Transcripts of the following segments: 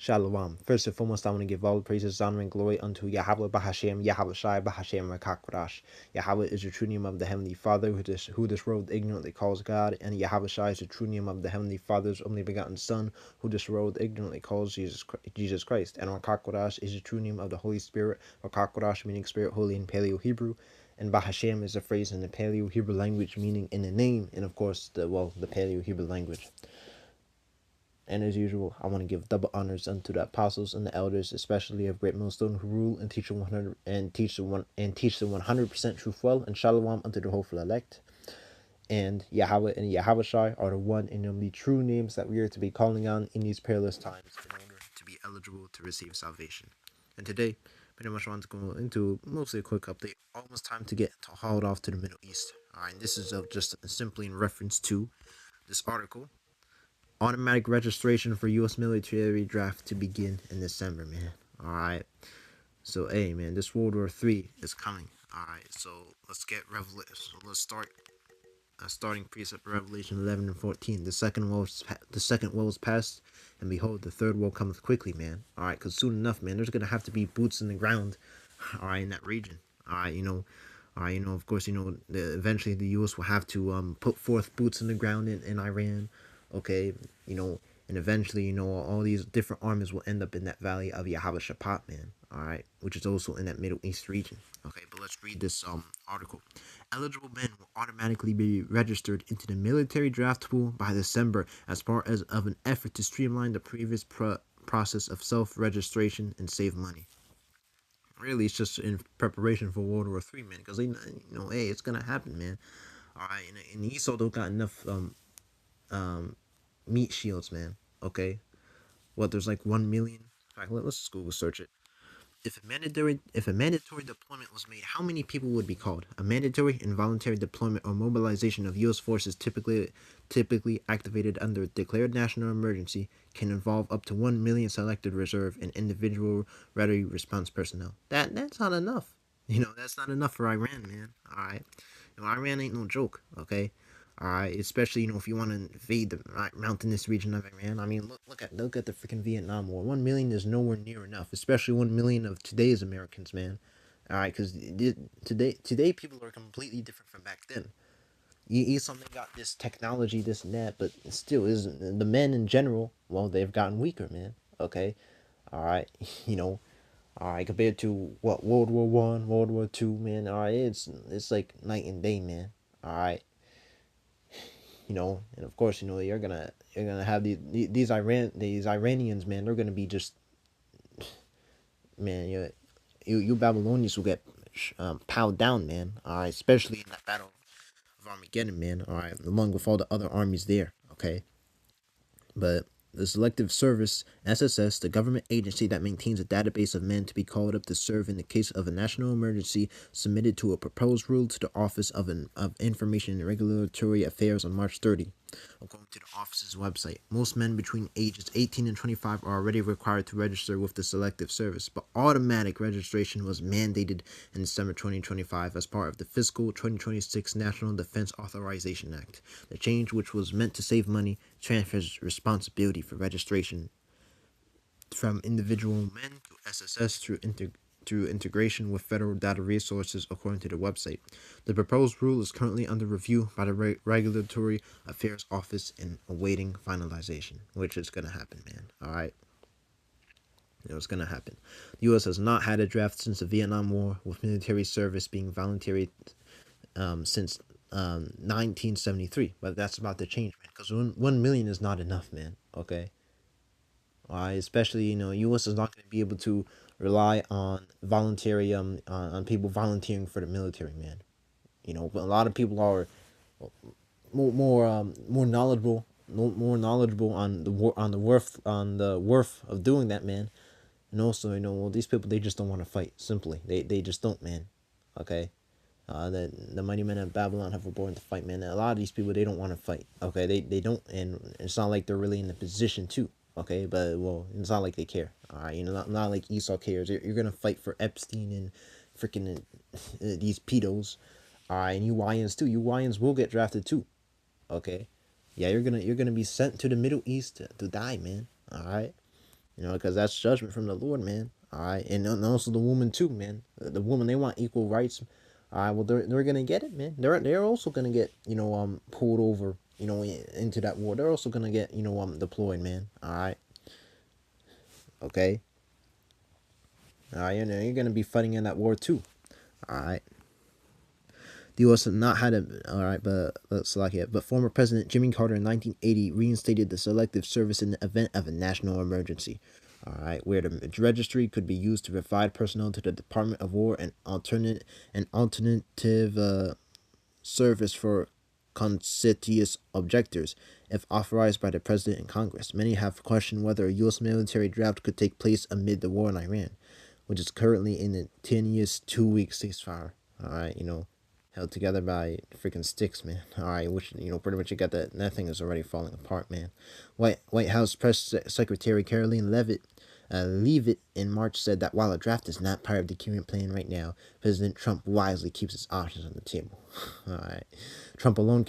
Shalom. First and foremost, I want to give all the praises, honor, and glory unto Yahweh Bahashem, Yahweh Shai Bahashem Rakakwadash. Yahweh is the true name of the Heavenly Father, who this world ignorantly calls God, and Yahweh Shai is the true name of the Heavenly Father's only begotten Son, who this world ignorantly calls Jesus Christ. And Rakakwadash is the true name of the Holy Spirit, Rakakwadash meaning Spirit Holy in Paleo Hebrew. And Bahashem is a phrase in the Paleo Hebrew language meaning in the name, and of course, the Paleo Hebrew language. And as usual, I want to give double honors unto the apostles and the elders, especially of Great Millstone, who rule and teach the 100% truth well, and shalom unto the hopeful elect. And Yahweh and Yahweh Shai are the one and only true names that we are to be calling on in these perilous times in order to be eligible to receive salvation. And today, pretty much I want to go into mostly a quick update. Almost time to get hauled off to the Middle East. Alright, this is just simply in reference to this article. Automatic registration for U.S. military draft to begin in December, man. Alright. So, hey, man, this World War III is coming. Alright, so let's get Revelation. So let's start starting precept Revelation 11 and 14. The second woe is past, and behold, the third woe cometh quickly, man. Alright, because soon enough, man, there's going to have to be boots in the ground, alright, in that region. Alright, of course, eventually the U.S. will have to put forth boots in the ground in Iran. Okay, and eventually, all these different armies will end up in that valley of Yahweh Shaphat, man. All right, which is also in that Middle East region. Okay, but let's read this article. Eligible men will automatically be registered into the military draft pool by December as part of an effort to streamline the previous process of self-registration and save money. Really, it's just in preparation for World War III, man, because hey, it's gonna happen, man. All right, and Esau don't got enough meat shields, man. Okay, there's like 1 million. In fact, let's just Google search it. If a mandatory deployment was made, how many people would be called? A mandatory involuntary deployment or mobilization of U.S. forces typically activated under a declared national emergency can involve up to 1 million selected reserve and individual ready response personnel. That's not enough. That's not enough for Iran, man. All right, Iran ain't no joke. Okay. Especially if you want to invade the mountainous region of Iran. I mean, look at the freaking Vietnam War. 1 million is nowhere near enough, especially 1 million of today's Americans, man. All right, because today people are completely different from back then. Something got this technology, this and that, but still, is the men in general. Well, they've gotten weaker, man. Okay, all right, all right, compared to what World War One, World War Two, man. All right, it's like night and day, man. All right. And of course, you're gonna have these Iranians, man. They're gonna be just, man. You Babylonians will get piled down, man. All right, especially in that battle of Armageddon, man. All right, along with all the other armies there. Okay, but the Selective Service, SSS, the government agency that maintains a database of men to be called up to serve in the case of a national emergency, submitted to a proposed rule to the Office of Information and Regulatory Affairs on March 30. According to the office's website, most men between ages 18 and 25 are already required to register with the Selective Service, but automatic registration was mandated in December 2025 as part of the fiscal 2026 National Defense Authorization Act. The change, which was meant to save money, transfers responsibility for registration from individual men to SSS through integration with federal data resources, according to the website. The proposed rule is currently under review by the Regulatory Affairs Office and awaiting finalization, which is going to happen, man. All right. It's going to happen. The U.S. has not had a draft since the Vietnam War, with military service being voluntary since 1973. But that's about to change, man, because 1 million is not enough, man. Okay. Especially, U.S. is not going to be able to rely on voluntary on people volunteering for the military, man. A lot of people are more knowledgeable, on the worth of doing that, man. And also, well, these people, they just don't want to fight. Simply, they just don't, man. Okay. The mighty men of Babylon have were born to fight, man. A lot of these people, they don't want to fight. Okay, they don't, and it's not like they're really in the position to. Okay, but well, it's not like they care. All right, not like Esau cares. You're gonna fight for Epstein and freaking these pedos. All right, and you YNs too. You YNs will get drafted too. Okay, yeah, you're gonna be sent to the Middle East to die, man. All right, You know, because that's judgment from the Lord, man. All right, and also the woman too, man. The woman, they want equal rights. All right, well they're gonna get it, man. They're also gonna get, pulled over, into that war. They're also gonna get, deployed, man. All right, okay. All right, you're gonna be fighting in that war too. All right. The U.S. has not had a all right, but let's like it. But former President Jimmy Carter in 1980 reinstated the Selective Service in the event of a national emergency. All right, where the registry could be used to provide personnel to the Department of War and alternative service for conscientious objectors, if authorized by the President and Congress. Many have questioned whether a U.S. military draft could take place amid the war in Iran, which is currently in a tenuous 2 week ceasefire. All right, held together by freaking sticks, man. All right, which pretty much you got that thing is already falling apart, man. White House Press Secretary Caroline Leavitt in March said that while a draft is not part of the current plan right now, President Trump wisely keeps his options on the table. All right, Trump alone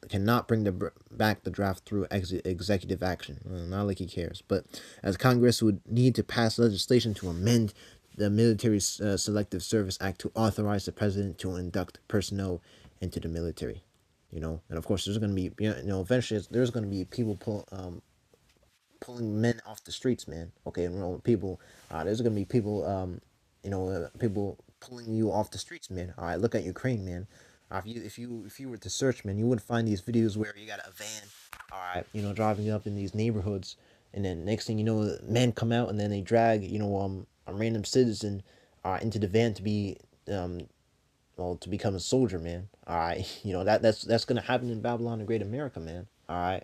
cannot bring back the draft through executive action. Well, not like he cares, but as Congress would need to pass legislation to amend the Military Selective Service Act to authorize the president to induct personnel into the military. And of course, there's going to be, eventually there's going to be people pulling men off the streets, man. Okay, people, there's gonna be people, people pulling you off the streets, man. All right, look at Ukraine, man. If you were to search, man, you would find these videos where you got a van, all right, driving up in these neighborhoods, and then next thing you know, men come out and then they drag, a random citizen, into the van to be, to become a soldier, man. All right, that's gonna happen in Babylon the Great America, man. All right,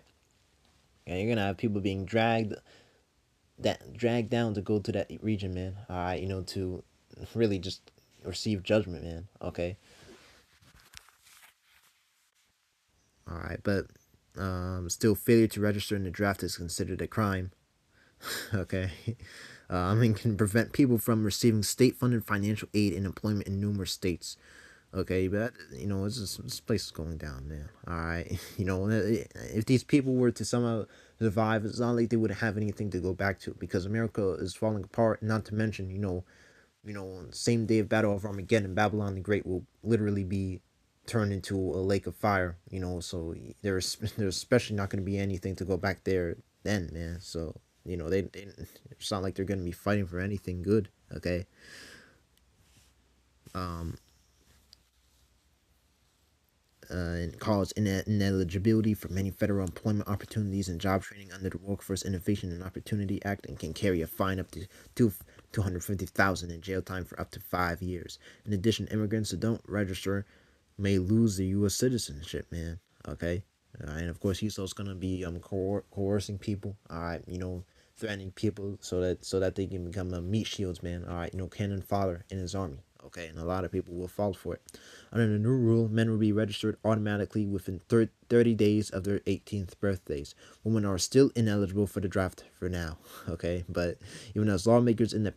and you're gonna have people being dragged down to go to that region, man. All right, to really just receive judgment, man. Okay, all right, but still, failure to register in the draft is considered a crime. Okay, can prevent people from receiving state-funded financial aid and employment in numerous states. Okay, but this place is going down, man. All right, if these people were to somehow survive, it's not like they would have anything to go back to because America is falling apart. Not to mention, same day of Battle of Armageddon, Babylon the Great will literally be turned into a lake of fire. So there's especially not going to be anything to go back there then, man. So they it's not like they're going to be fighting for anything good. Okay, um, and cause ineligibility for many federal employment opportunities and job training under the Workforce Innovation and Opportunity Act, and can carry a fine up to 250,000 in jail time for up to 5 years. In addition, immigrants who don't register may lose their U.S. citizenship, man. Okay, and of course he's also gonna be coercing people. All right, threatening people so that they can become meat shields, man. All right, cannon fodder in his army. Okay, and a lot of people will fall for it. Under the new rule, men will be registered automatically within 30 days of their 18th birthdays. Women are still ineligible for the draft for now. Okay, but even as lawmakers in the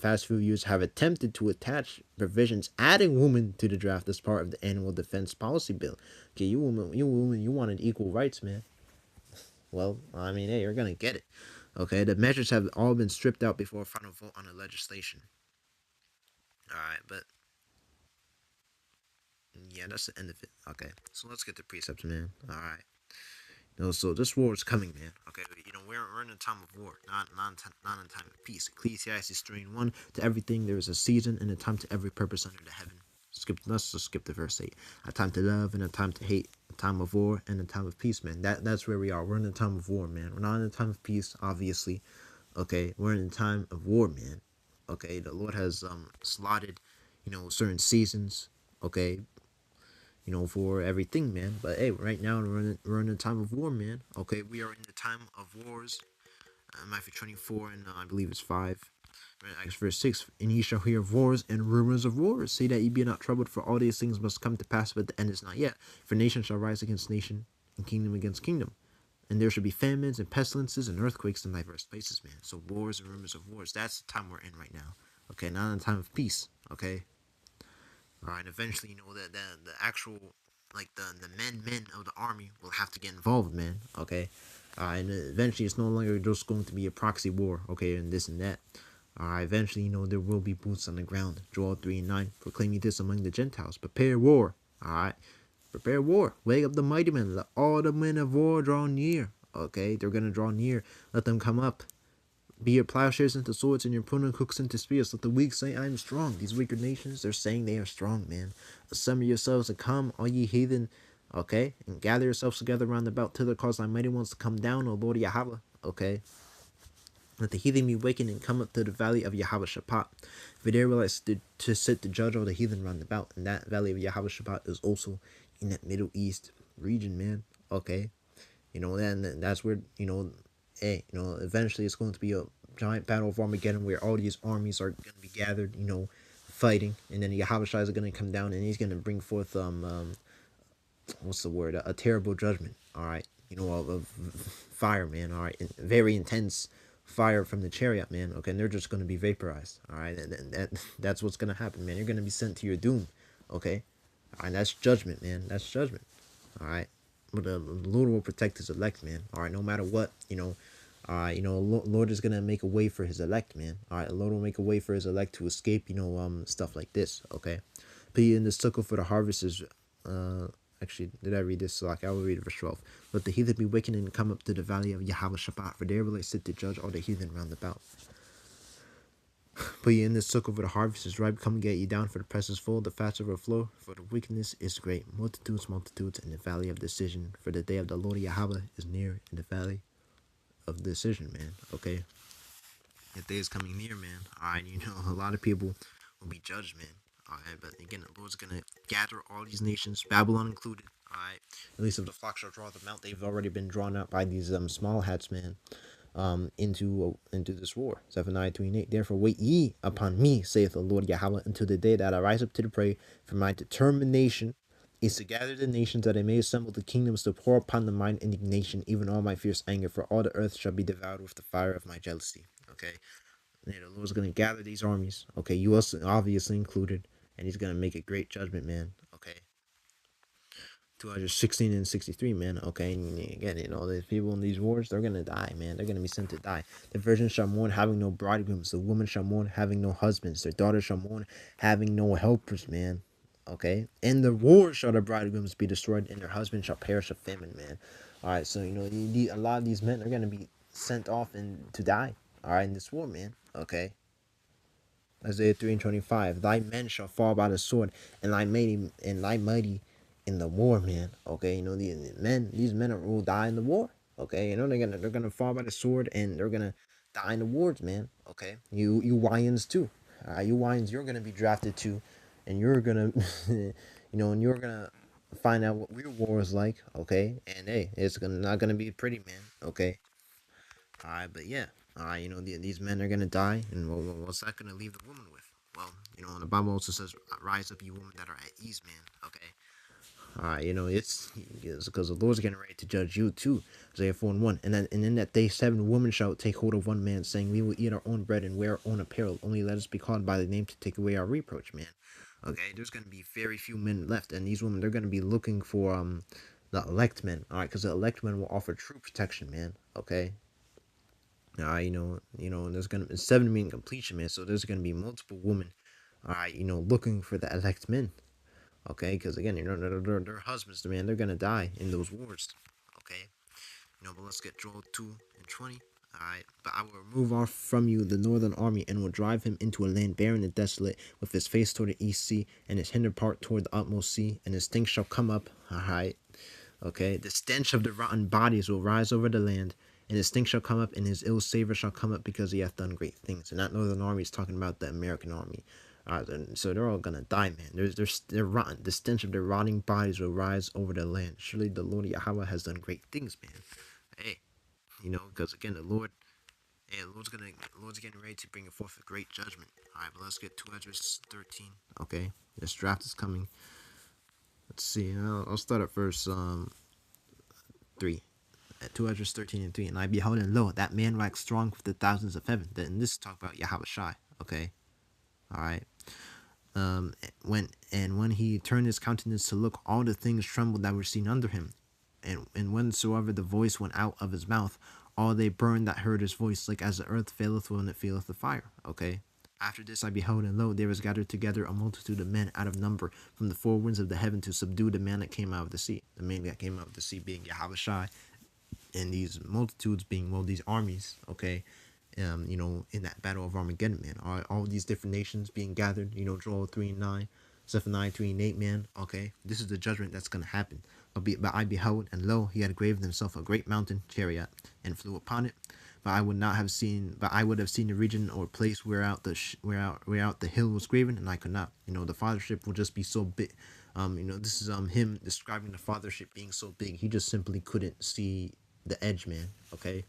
past few years have attempted to attach provisions adding women to the draft as part of the annual defense policy bill. Okay, you wanted equal rights, man. Well, I mean, hey, you're gonna get it. Okay, the measures have all been stripped out before a final vote on the legislation. All right, but yeah, that's the end of it. Okay, so let's get to precepts, man. All right. So this war is coming, man. Okay, we're in a time of war, not in a time of peace. Ecclesiastes 3:1. To everything there is a season and a time to every purpose under the heaven. Let's just skip to verse 8. A time to love and a time to hate. A time of war and a time of peace, man. That's where we are. We're in a time of war, man. We're not in a time of peace, obviously. Okay, we're in a time of war, man. Okay, the Lord has slotted, certain seasons. Okay, for everything, man. But hey, right now we're in a time of war, man. Okay, we are in the time of wars. Matthew 24 and I believe it's 5. Acts verse 6. And ye shall hear of wars and rumors of wars. Say that ye be not troubled, for all these things must come to pass, but the end is not yet. For nation shall rise against nation, and kingdom against kingdom. And there shall be famines and pestilences and earthquakes in diverse places, man. So wars and rumors of wars. That's the time we're in right now. Okay, not in a time of peace. Okay. All right. Eventually, the actual, like the men of the army will have to get involved, man. Okay. And eventually it's no longer just going to be a proxy war, okay, and this and that. Eventually, there will be boots on the ground. Joel 3 and 9, proclaiming this among the Gentiles. Prepare war. Alright. Prepare war. Wake up the mighty men. Let all the men of war draw near. Okay, they're gonna draw near. Let them come up. Be your plowshares into swords and your pruning hooks into spears. Let the weak say, I am strong. These weaker nations, they're saying they are strong, man. Assemble yourselves and come, all ye heathen, okay? And gather yourselves together round about till the cause thy mighty ones to come down, O Lord Yahweh, okay? Let the heathen be wakened and come up to the valley of Yahweh Shaphat. For there will I to sit to judge all the heathen round about. And that valley of Yahweh Shaphat is also in that Middle East region, man, okay? Then that's where, eventually it's going to be a giant battle of Armageddon where all these armies are going to be gathered, fighting, and then Yahweh Shai is going to come down and he's going to bring forth what's the word? A terrible judgment. All right, of fire, man. All right, very intense fire from the chariot, man. Okay, and they're just going to be vaporized. All right, that's what's going to happen, man. You're going to be sent to your doom. Okay, all right, that's judgment, man. That's judgment. All right, but the Lord will protect His elect, man. All right, no matter what, Lord is gonna make a way for His elect, man. All right, the Lord will make a way for His elect to escape, stuff like this. Okay, but in the sickle for the harvest is, actually, did I read this? So like, I will read it verse 12. Let the heathen be wakened and come up to the valley of Yahweh Shabbat, for there will I sit to judge all the heathen round about. Put ye in the sickle for the harvest is ripe. Come get ye down, for the press is full, the fats overflow, for the wickedness is great. Multitudes, multitudes in the valley of decision. For the day of the Lord Yahweh is near in the valley of decision, man. Okay, that day is coming near, man. All right, a lot of people will be judged, man. All right, but again, the Lord's gonna gather all these nations, Babylon included. All right, at least if the flock shall draw them out, they've already been drawn out by these small hats, man. Into this war. Zephaniah 3 and 8. Therefore wait ye upon me, saith the Lord Yahweh, until the day that I rise up to the prey. For my determination is to gather the nations, that I may assemble the kingdoms, to pour upon them mine indignation, even all my fierce anger. For all the earth shall be devoured with the fire of my jealousy. Okay, and the Lord's gonna gather these armies. Okay, you also obviously included, and He's gonna make a great judgment, man. Okay. 216 and 63, man. Okay, and again, the people in these wars, they're gonna die, man. They're gonna be sent to die. The virgin shall mourn, having no bridegrooms. The woman shall mourn, having no husbands. Their daughters shall mourn, having no helpers, man. Okay, in the war shall the bridegrooms be destroyed, and their husbands shall perish of famine, man. All right, so a lot of these men are gonna be sent off and to die. All right, in this war, man. Okay. Isaiah 3 and 25. Thy men shall fall by the sword, and thy mighty in the war, man. Okay, these men will die in the war. Okay, they're gonna fall by the sword, and they're gonna die in the wars, man. Okay, you Wyans too. You Wyans, you're gonna be drafted too, and you're gonna, and you're gonna find out what real war is like. Okay, and hey, it's not gonna be pretty, man. Okay. But yeah, these men are gonna die, and what's that gonna leave the woman with? Well, the Bible also says, "Rise up, you women that are at ease, man." Okay. It's because the Lord's getting ready to judge you too. Isaiah 4 and 1. And in that day 7 women shall take hold of one man, saying, we will eat our own bread and wear our own apparel. Only let us be called by the name to take away our reproach, man. Okay, there's gonna be very few men left, and these women, they're gonna be looking for the elect men. All right, because the elect men will offer true protection, man. Okay. There's gonna be 7 mean completion, man. So there's gonna be multiple women, looking for the elect men. Okay, because again, their husbands, man, they're gonna die in those wars. Okay, but let's get Joel 2 and 20. All right, but I will remove off from you the northern army, and will drive him into a land barren and desolate, with his face toward the east sea, and his hinder part toward the utmost sea, and his stink shall come up. All right, okay, the stench of the rotten bodies will rise over the land, and his stink shall come up, and his ill savor shall come up, because he hath done great things. And that northern army is talking about the American army. So they're all gonna die, man. They're rotten. The stench of their rotting bodies will rise over the land. Surely the Lord Yahweh has done great things, man. Hey, because again, the Lord's getting ready to bring forth a great judgment. All right, but let's get 2 Ezra 13. Okay, this draft is coming. Let's see. I'll start at verse 3. At 2 Ezra 13 and 3. And I beheld, and lo, that man waxed strong with the thousands of heaven. Then this talk about Yahweh Shai. Okay, all right. When he turned his countenance to look, all the things trembled that were seen under him, and whensoever the voice went out of his mouth, all they burned that heard his voice, like as the earth faileth when it feeleth the fire. Okay. After this I beheld, and lo, there was gathered together a multitude of men out of number from the four winds of the heaven to subdue the man that came out of the sea. The man that came out of the sea being Yahushua, and these multitudes being, well, these armies, okay, in that battle of Armageddon, man. All these different nations being gathered, Joel 3 and 9, Zephaniah 3 and 8, man. Okay, this is the judgment that's going to happen. But I beheld, and lo, he had graved himself a great mountain chariot, and flew upon it. But I would have seen the region or place whereout the hill was graven, and I could not. The fathership will just be so big. This is him describing the fathership being so big. He just simply couldn't see the edge, man. Okay.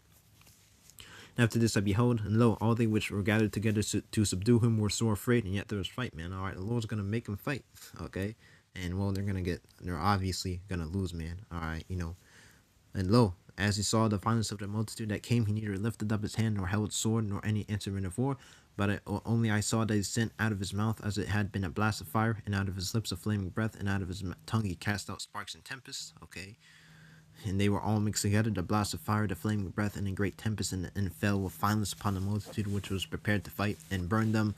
After this I beheld, and lo, all they which were gathered together to subdue him were sore afraid, and yet there was fight, man. All right, the Lord's gonna make them fight, okay? And well, they're obviously gonna lose, man. All right, And lo, as he saw the violence of the multitude that came, he neither lifted up his hand nor held sword nor any instrument of war, but only I saw that he sent out of his mouth as it had been a blast of fire, and out of his lips a flaming breath, and out of his tongue he cast out sparks and tempests. Okay. And they were all mixed together, the blast of fire, the flaming breath, and a great tempest, and fell with violence upon the multitude which was prepared to fight, and burned them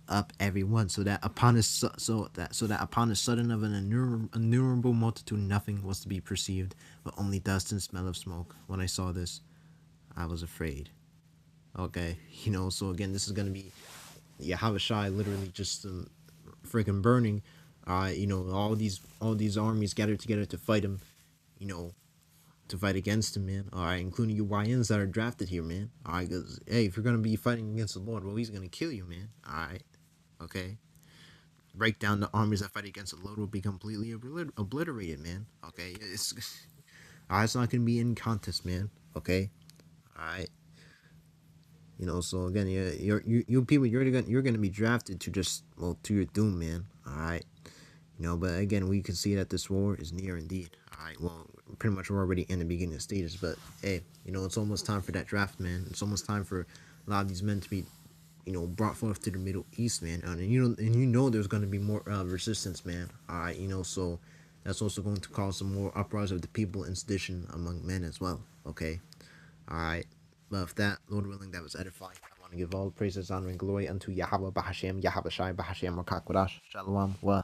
up every one, so that upon a sudden of an innumerable multitude nothing was to be perceived, but only dust and smell of smoke. When I saw this, I was afraid. Okay, so again, this is gonna be Yahushua literally just freaking burning. All these armies gathered together to fight him. To fight against him, man. All right, including you YNs that are drafted here, man. All right, because, hey, if you're going to be fighting against the Lord, well, he's going to kill you, man. All right, okay? Break down the armies that fight against the Lord will be completely obliterated, man. Okay? It's not going to be in contest, man. Okay? All right? So again, you people, you're gonna be drafted to to your doom, man. All right? But again, we can see that this war is near indeed. All right, well, pretty much we're already in the beginning stages, but hey, it's almost time for that draft, man. It's almost time for a lot of these men to be, brought forth to the Middle East, man. And there's going to be more resistance, man. All right, so that's also going to cause some more uprising of the people and sedition among men as well. Okay, all right. But with that, Lord willing, that was edifying. I want to give all praises, honor, and glory unto Yahweh Bahashem, Yahweh Shai Bahashem Rakakwadash. Shalom wa